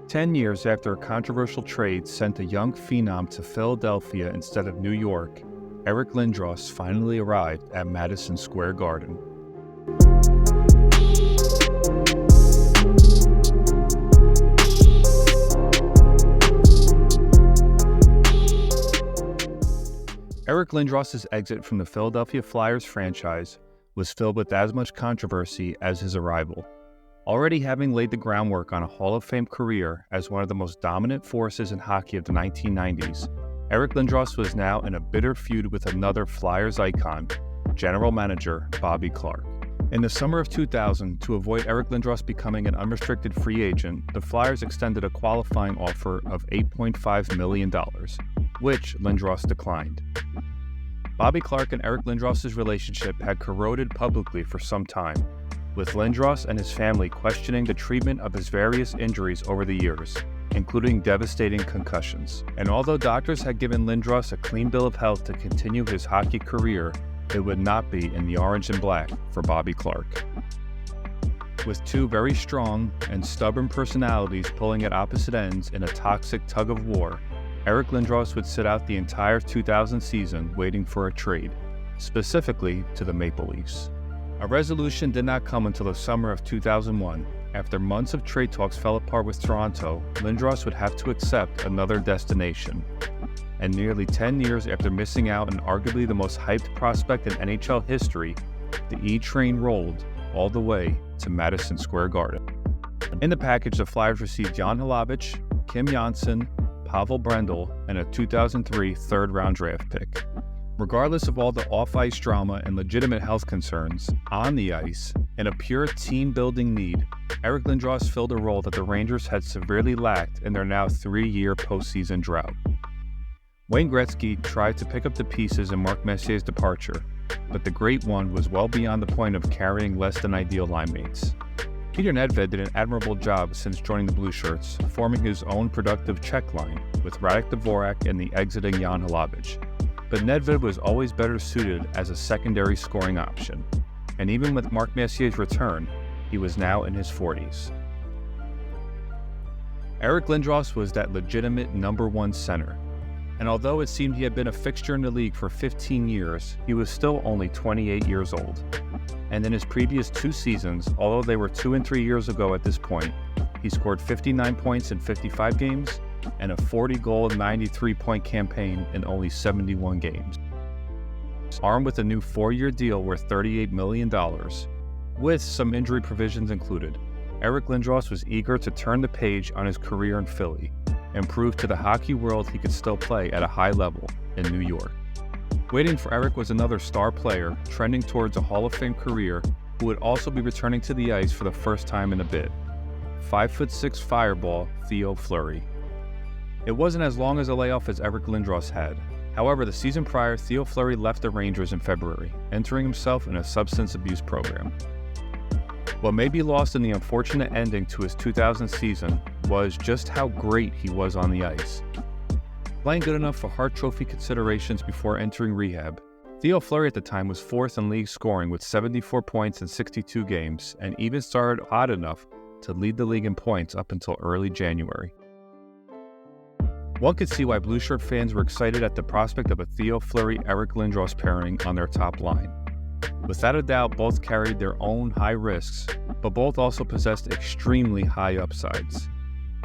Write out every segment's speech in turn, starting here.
10 years after a controversial trade sent a young phenom to Philadelphia instead of New York, Eric Lindros finally arrived at Madison Square Garden. Eric Lindros' exit from the Philadelphia Flyers franchise was filled with as much controversy as his arrival. Already having laid the groundwork on a Hall of Fame career as one of the most dominant forces in hockey of the 1990s, Eric Lindros was now in a bitter feud with another Flyers icon, general manager Bobby Clarke. In the summer of 2000, to avoid Eric Lindros becoming an unrestricted free agent, the Flyers extended a qualifying offer of $8.5 million, which Lindros declined. Bobby Clarke and Eric Lindros' relationship had corroded publicly for some time, with Lindros and his family questioning the treatment of his various injuries over the years, including devastating concussions. And although doctors had given Lindros a clean bill of health to continue his hockey career, it would not be in the orange and black for Bobby Clarke. With two very strong and stubborn personalities pulling at opposite ends in a toxic tug-of-war, Eric Lindros would sit out the entire 2000 season waiting for a trade, specifically to the Maple Leafs. A resolution did not come until the summer of 2001. After months of trade talks fell apart with Toronto, Lindros would have to accept another destination. And nearly 10 years after missing out on arguably the most hyped prospect in NHL history, the E-train rolled all the way to Madison Square Garden. In the package, the Flyers received Jan Hlavich, Kim Janssen, Pavel Bure, and a 2003 third-round draft pick. Regardless of all the off-ice drama and legitimate health concerns, on the ice, in a pure team-building need, Eric Lindros filled a role that the Rangers had severely lacked in their now 3-year postseason drought. Wayne Gretzky tried to pick up the pieces in Mark Messier's departure, but the Great One was well beyond the point of carrying less than ideal line mates. Peter Nedved did an admirable job since joining the Blue Shirts, forming his own productive check line with Radek Dvorak and the exiting Jan Hlavich. But Nedved was always better suited as a secondary scoring option, and even with Mark Messier's return, he was now in his 40s. Eric Lindros was that legitimate number one center, and although it seemed he had been a fixture in the league for 15 years, he was still only 28 years old. And in his previous 2 seasons, although they were 2 and 3 years ago at this point, he scored 59 points in 55 games, and a 40-goal, 93-point campaign in only 71 games. Armed with a new 4-year deal worth $38 million, with some injury provisions included, Eric Lindros was eager to turn the page on his career in Philly and prove to the hockey world he could still play at a high level in New York. Waiting for Eric was another star player trending towards a Hall of Fame career who would also be returning to the ice for the first time in a bit. 5'6" fireball Theo Fleury. It wasn't as long as a layoff as Eric Lindros had. However, the season prior, Theo Fleury left the Rangers in February, entering himself in a substance abuse program. What may be lost in the unfortunate ending to his 2000 season was just how great he was on the ice. Playing good enough for Hart Trophy considerations before entering rehab, Theo Fleury at the time was 4th in league scoring with 74 points in 62 games, and even started hot enough to lead the league in points up until early January. One could see why Blue Shirt fans were excited at the prospect of a Theo Fleury-Eric Lindros pairing on their top line. Without a doubt, both carried their own high risks, but both also possessed extremely high upsides.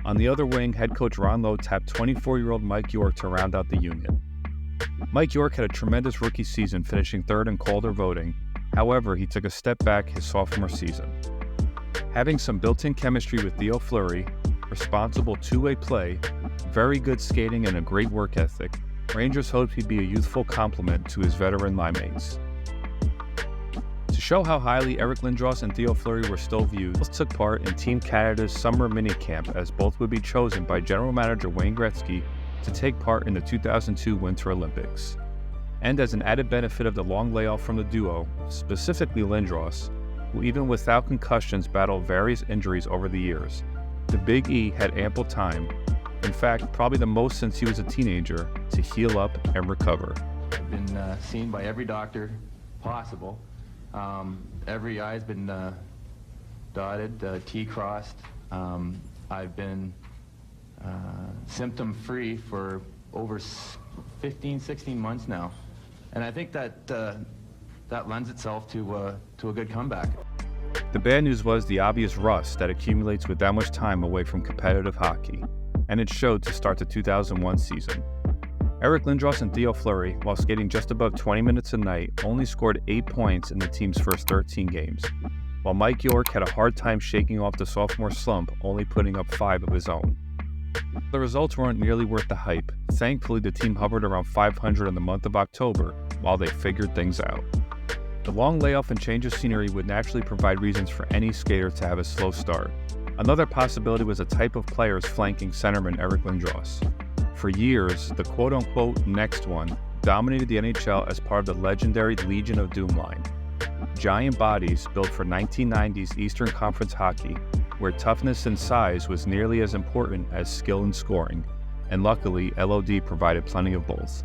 On the other wing, head coach Ron Lowe tapped 24-year-old Mike York to round out the unit. Mike York had a tremendous rookie season, finishing 3rd in Calder voting. However, he took a step back his sophomore season. Having some built-in chemistry with Theo Fleury, responsible two-way play, very good skating, and a great work ethic, Rangers hoped he'd be a youthful complement to his veteran line mates. To show how highly Eric Lindros and Theo Fleury were still viewed, both took part in Team Canada's summer minicamp, as both would be chosen by general manager Wayne Gretzky to take part in the 2002 Winter Olympics. And as an added benefit of the long layoff from the duo, specifically Lindros, who even without concussions battled various injuries over the years, the Big E had ample time, in fact probably the most since he was a teenager, to heal up and recover. I've been seen by every doctor possible. Every I's been dotted, T crossed. I've been symptom-free for over 15, 16 months now. And I think that that lends itself to a good comeback. The bad news was the obvious rust that accumulates with that much time away from competitive hockey, and it showed to start the 2001 season. Eric Lindros and Theo Fleury, while skating just above 20 minutes a night, only scored 8 points in the team's first 13 games, while Mike York had a hard time shaking off the sophomore slump, only putting up 5 of his own. The results weren't nearly worth the hype. Thankfully, the team hovered around 500 in the month of October while they figured things out. The long layoff and change of scenery would naturally provide reasons for any skater to have a slow start. Another possibility was a type of players flanking centerman Eric Lindros. For years, the quote-unquote next one dominated the NHL as part of the legendary Legion of Doom line. Giant bodies built for 1990s Eastern Conference hockey, where toughness and size was nearly as important as skill and scoring, and luckily LOD provided plenty of both.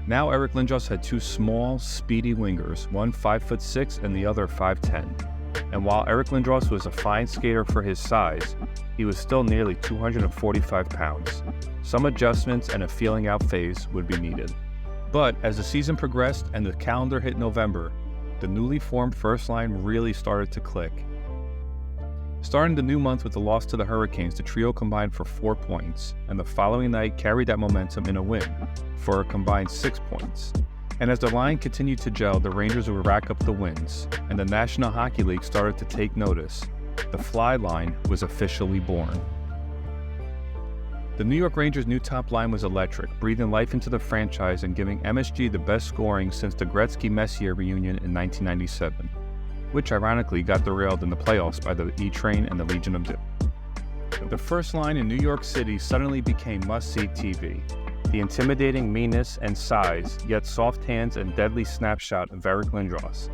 Now Eric Lindros had 2 small, speedy wingers, one 5'6" and the other 5'10". And while Eric Lindros was a fine skater for his size, he was still nearly 245 pounds. Some adjustments and a feeling out phase would be needed. But as the season progressed and the calendar hit November, the newly formed first line really started to click. Starting the new month with the loss to the Hurricanes, the trio combined for 4 points, and the following night carried that momentum in a win for a combined 6 points. And as the line continued to gel, the Rangers would rack up the wins, and the National Hockey League started to take notice. The Fly line was officially born. The New York Rangers' new top line was electric, breathing life into the franchise and giving MSG the best scoring since the Gretzky-Messier reunion in 1997, which ironically got derailed in the playoffs by the E-Train and the Legion of Doom. The first line in New York City suddenly became must-see TV. The intimidating meanness and size, yet soft hands and deadly snapshot of Eric Lindros.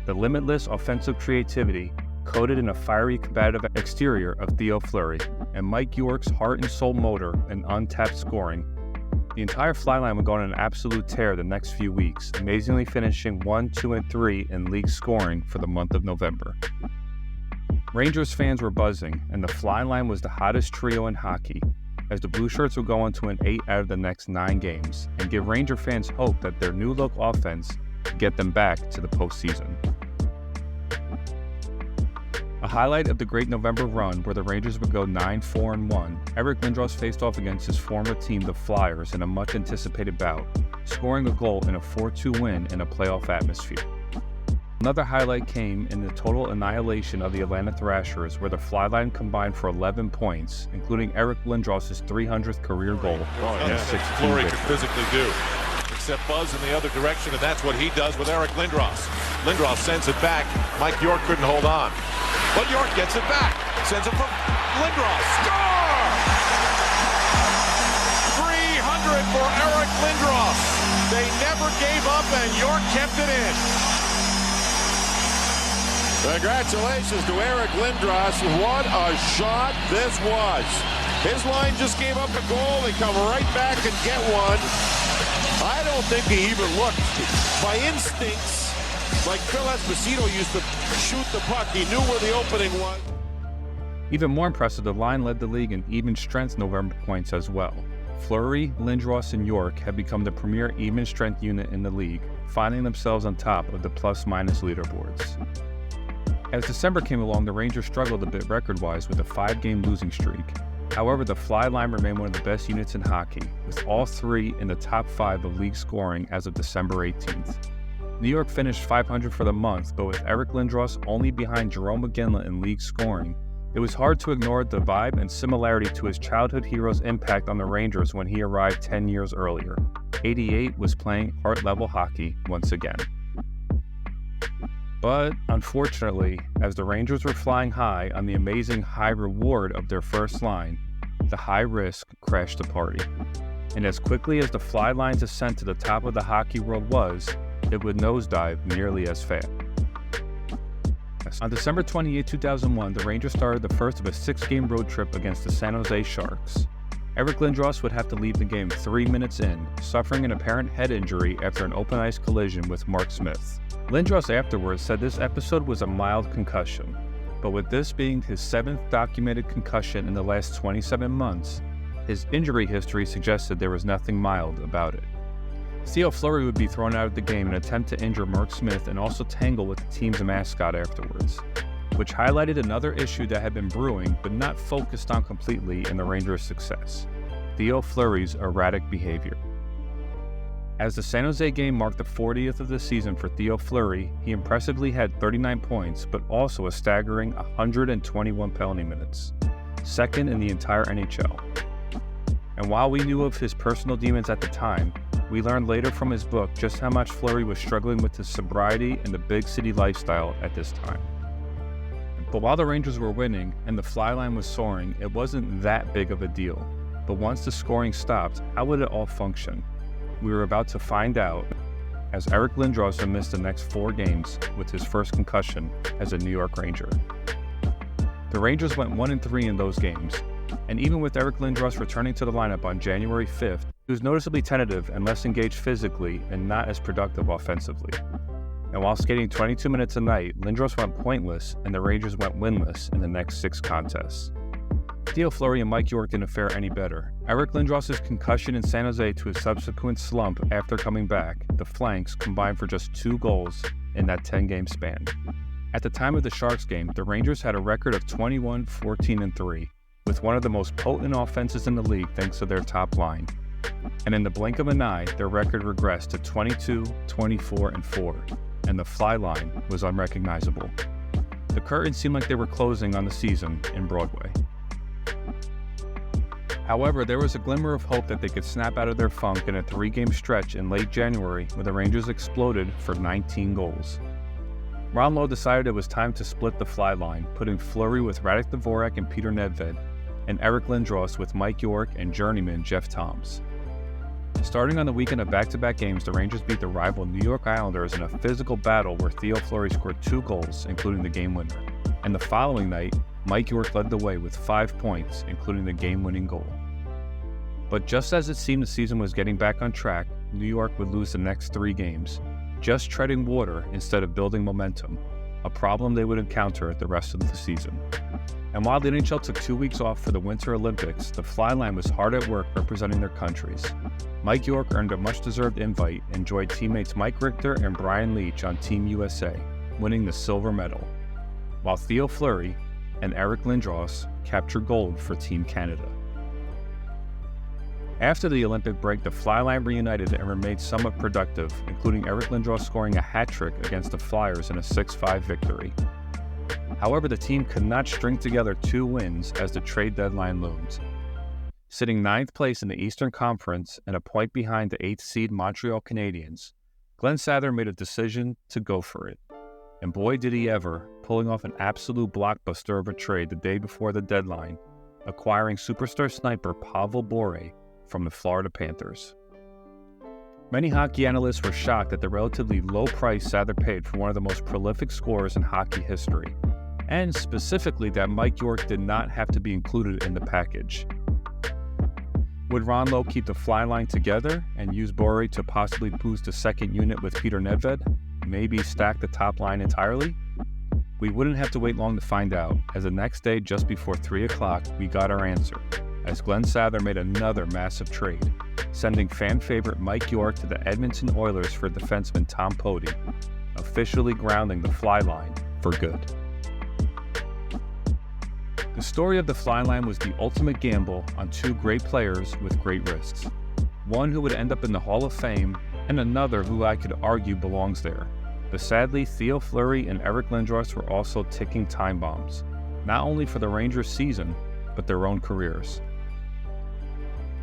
The limitless offensive creativity, coated in a fiery combative exterior of Theo Fleury, and Mike York's heart and soul motor and untapped scoring. The entire fly line would go on an absolute tear the next few weeks, amazingly finishing 1, 2, and 3 in league scoring for the month of November. Rangers fans were buzzing, and the fly line was the hottest trio in hockey, as the Blue Shirts would go on to win 8 out of the next 9 games, and give Ranger fans hope that their new look offense could get them back to the postseason. A highlight of the great November run, where the Rangers would go 9-4-1, Eric Lindros faced off against his former team, the Flyers, in a much-anticipated bout, scoring a goal in a 4-2 win in a playoff atmosphere. Another highlight came in the total annihilation of the Atlanta Thrashers, where the fly line combined for 11 points, including Eric Lindros' 300th career goal and a 6-2 Fleury victory. could physically do. Except buzz in the other direction, and that's what he does with Eric Lindros. Lindros sends it back. Mike York couldn't hold on. But York gets it back. Sends it from Lindros. Score! 300 for Eric Lindros. They never gave up, and York kept it in. Congratulations to Eric Lindros. What a shot this was. His line just gave up a goal. They come right back and get one. I don't think he even looked. By instincts, like Phil Esposito used to shoot the puck, he knew where the opening was. Even more impressive, the line led the league in even strength November points as well. Fleury, Lindros, and York have become the premier even strength unit in the league, finding themselves on top of the plus-minus leaderboards. As December came along, the Rangers struggled a bit record-wise with a 5-game losing streak. However, the fly line remained one of the best units in hockey, with all 3 in the top 5 of league scoring as of December 18th. New York finished 500 for the month, but with Eric Lindros only behind Jerome McGinley in league scoring, it was hard to ignore the vibe and similarity to his childhood hero's impact on the Rangers when he arrived 10 years earlier. 88 was playing heart-level hockey once again. But, unfortunately, as the Rangers were flying high on the amazing high reward of their first line, the high risk crashed the party. And as quickly as the fly line's ascent to the top of the hockey world was, it would nosedive nearly as fast. On December 28, 2001, the Rangers started the first of a 6-game road trip against the San Jose Sharks. Eric Lindros would have to leave the game 3 minutes in, suffering an apparent head injury after an open ice collision with Mark Smith. Lindros afterwards said this episode was a mild concussion, but with this being his 7th documented concussion in the last 27 months, His injury history suggested there was nothing mild about it. Theo Fleury would be thrown out of the game in an attempt to injure Mark Smith and also tangle with the team's mascot afterwards, which highlighted another issue that had been brewing but not focused on completely in the Rangers' success: Theo Fleury's erratic behavior. As the San Jose game marked the 40th of the season for Theo Fleury, he impressively had 39 points, but also a staggering 121 penalty minutes, second in the entire NHL. And while we knew of his personal demons at the time, we learned later from his book just how much Fleury was struggling with his sobriety and the big city lifestyle at this time. But while the Rangers were winning and the fly line was soaring, it wasn't that big of a deal. But once the scoring stopped, how would it all function? We were about to find out, as Eric Lindros had missed the next 4 games with his first concussion as a New York Ranger. The Rangers went 1-3 in those games, and even with Eric Lindros returning to the lineup on January 5th, he was noticeably tentative and less engaged physically and not as productive offensively. And while skating 22 minutes a night, Lindros went pointless and the Rangers went winless in the next 6 contests. Theo Fleury and Mike York didn't fare any better. Eric Lindros' concussion in San Jose to his subsequent slump after coming back, the flanks combined for just 2 goals in that 10-game span. At the time of the Sharks game, the Rangers had a record of 21-14-3, with one of the most potent offenses in the league thanks to their top line. And in the blink of an eye, their record regressed to 22-24-4, and the fly line was unrecognizable. The curtain seemed like they were closing on the season in Broadway. However, there was a glimmer of hope that they could snap out of their funk in a 3-game stretch in late January when the Rangers exploded for 19 goals. Ron Lowe decided it was time to split the fly line, putting Fleury with Radek Dvorak and Peter Nedved, and Eric Lindros with Mike York and journeyman Jeff Toms. Starting on the weekend of back-to-back games, the Rangers beat the rival New York Islanders in a physical battle where Theo Fleury scored 2 goals, including the game winner. And the following night, Mike York led the way with 5 points, including the game-winning goal. But just as it seemed the season was getting back on track, New York would lose the next 3 games, just treading water instead of building momentum, a problem they would encounter the rest of the season. And while the NHL took 2 weeks off for the Winter Olympics, the fly line was hard at work representing their countries. Mike York earned a much-deserved invite and joined teammates Mike Richter and Brian Leach on Team USA, winning the silver medal, while Theo Fleury and Eric Lindros captured gold for Team Canada. After the Olympic break, the fly line reunited and remained somewhat productive, including Eric Lindros scoring a hat-trick against the Flyers in a 6-5 victory. However, the team could not string together 2 wins as the trade deadline loomed. Sitting 9th place in the Eastern Conference and a point behind the 8th seed Montreal Canadiens, Glenn Sather made a decision to go for it. And boy did he ever, pulling off an absolute blockbuster of a trade the day before the deadline, acquiring superstar sniper Pavel Bure from the Florida Panthers. Many hockey analysts were shocked at the relatively low price Sather paid for one of the most prolific scorers in hockey history, and specifically that Mike York did not have to be included in the package. Would Ron Lowe keep the fly line together and use Bure to possibly boost a second unit with Peter Nedved? Maybe stack the top line entirely? We wouldn't have to wait long to find out, as the next day just before 3 o'clock we got our answer, as Glenn Sather made another massive trade, sending fan favorite Mike York to the Edmonton Oilers for defenseman Tom Poti, officially grounding the fly line for good. The story of the fly line was the ultimate gamble on 2 great players with great risks. One who would end up in the Hall of Fame, and another who I could argue belongs there. But sadly, Theo Fleury and Eric Lindros were also ticking time bombs, not only for the Rangers' season, but their own careers.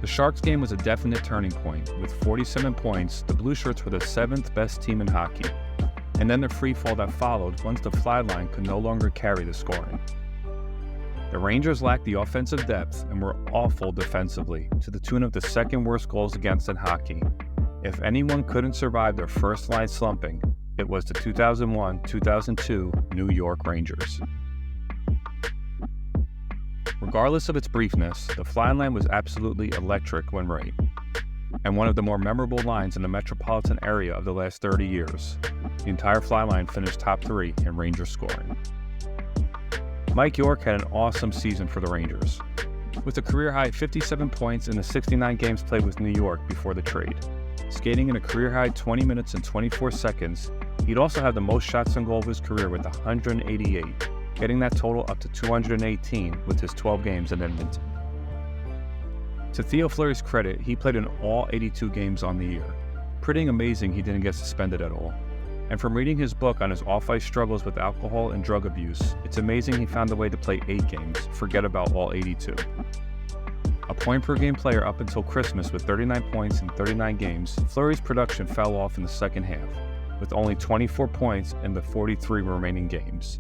The Sharks game was a definite turning point. With 47 points, the Blue Shirts were the 7th best team in hockey, and then the freefall that followed once the fly line could no longer carry the scoring. The Rangers lacked the offensive depth and were awful defensively, to the tune of the 2nd worst goals against in hockey. If anyone couldn't survive their first line slumping, it was the 2001-2002 New York Rangers. Regardless of its briefness, the fly line was absolutely electric when right, and one of the more memorable lines in the metropolitan area of the last 30 years. The entire fly line finished top 3 in Rangers scoring. Mike York had an awesome season for the Rangers. with a career-high 57 points in the 69 games played with New York before the trade. Skating in a career-high 20 minutes and 24 seconds, he'd also have the most shots on goal of his career with 188, getting that total up to 218 with his 12 games in Edmonton. To Theo Fleury's credit, he played in all 82 games on the year. Pretty amazing he didn't get suspended at all. And from reading his book on his off-ice struggles with alcohol and drug abuse, it's amazing he found a way to play 8 games, forget about all 82. A point-per-game player up until Christmas with 39 points in 39 games, Fleury's production fell off in the second half, with only 24 points in the 43 remaining games.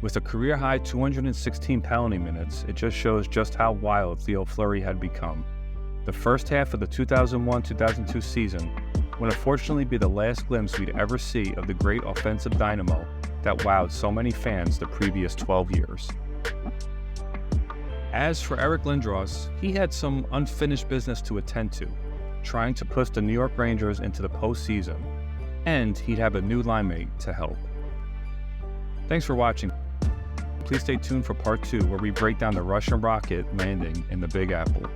With a career-high 216 penalty minutes, it just shows just how wild Theo Fleury had become. The first half of the 2001-2002 season would unfortunately be the last glimpse we'd ever see of the great offensive dynamo that wowed so many fans the previous 12 years. As for Eric Lindros, he had some unfinished business to attend to, trying to push the New York Rangers into the postseason, and he'd have a new line mate to help. Thanks for watching. Please stay tuned for part 2, where we break down the Russian rocket landing in the Big Apple.